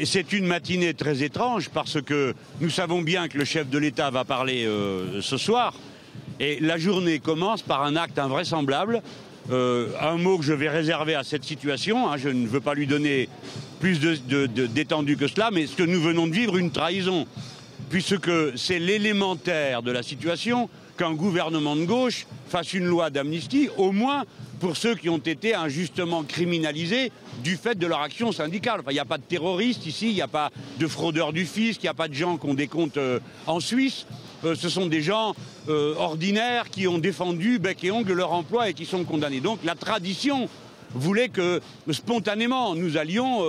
C'est une matinée très étrange parce que nous savons bien que le chef de l'État va parler ce soir. Et la journée commence par un acte invraisemblable. Un mot que je vais réserver à cette situation, hein, je ne veux pas lui donner plus d'étendue que cela, mais ce que nous venons de vivre, une trahison. Puisque c'est l'élémentaire de la situation qu'un gouvernement de gauche fasse une loi d'amnistie, au moins pour ceux qui ont été injustement criminalisés du fait de leur action syndicale. Enfin, il n'y a pas de terroristes ici, il n'y a pas de fraudeurs du fisc, il n'y a pas de gens qui ont des comptes en Suisse. Ce sont des gens ordinaires qui ont défendu bec et ongle leur emploi et qui sont condamnés. Donc la tradition voulait que spontanément nous allions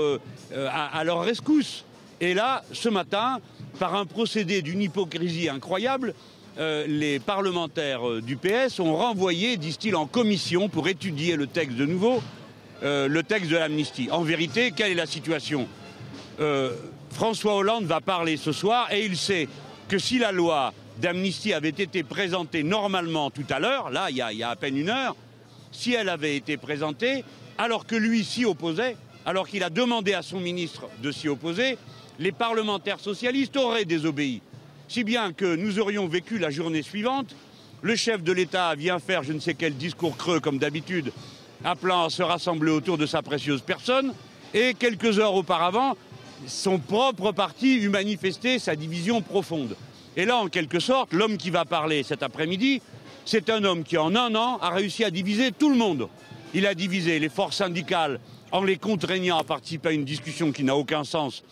à leur rescousse. Et là, ce matin, par un procédé d'une hypocrisie incroyable, les parlementaires du PS ont renvoyé, disent-ils, en commission pour étudier le texte de nouveau, le texte de l'amnistie. En vérité, quelle est la situation ? François Hollande va parler ce soir et il sait que si la loi d'amnistie avait été présentée normalement tout à l'heure, là, il y a à peine une heure, si elle avait été présentée, alors que lui s'y opposait, alors qu'il a demandé à son ministre de s'y opposer, les parlementaires socialistes auraient désobéi. Si bien que nous aurions vécu la journée suivante, le chef de l'État vient faire je ne sais quel discours creux comme d'habitude, appelant à se rassembler autour de sa précieuse personne, et quelques heures auparavant, son propre parti eut manifesté sa division profonde. Et là, en quelque sorte, l'homme qui va parler cet après-midi, c'est un homme qui, en un an, a réussi à diviser tout le monde. Il a divisé les forces syndicales en les contraignant à participer à une discussion qui n'a aucun sens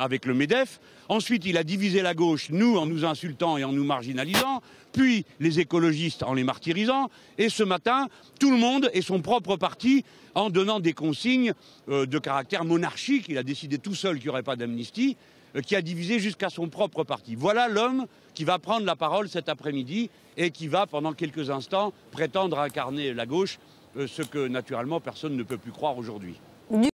avec le MEDEF. Ensuite, il a divisé la gauche, nous, en nous insultant et en nous marginalisant, puis les écologistes en les martyrisant, et ce matin, tout le monde et son propre parti en donnant des consignes de caractère monarchique. Il a décidé tout seul qu'il n'y aurait pas d'amnistie, qui a divisé jusqu'à son propre parti. Voilà l'homme qui va prendre la parole cet après-midi et qui va, pendant quelques instants, prétendre incarner la gauche, ce que, naturellement, personne ne peut plus croire aujourd'hui.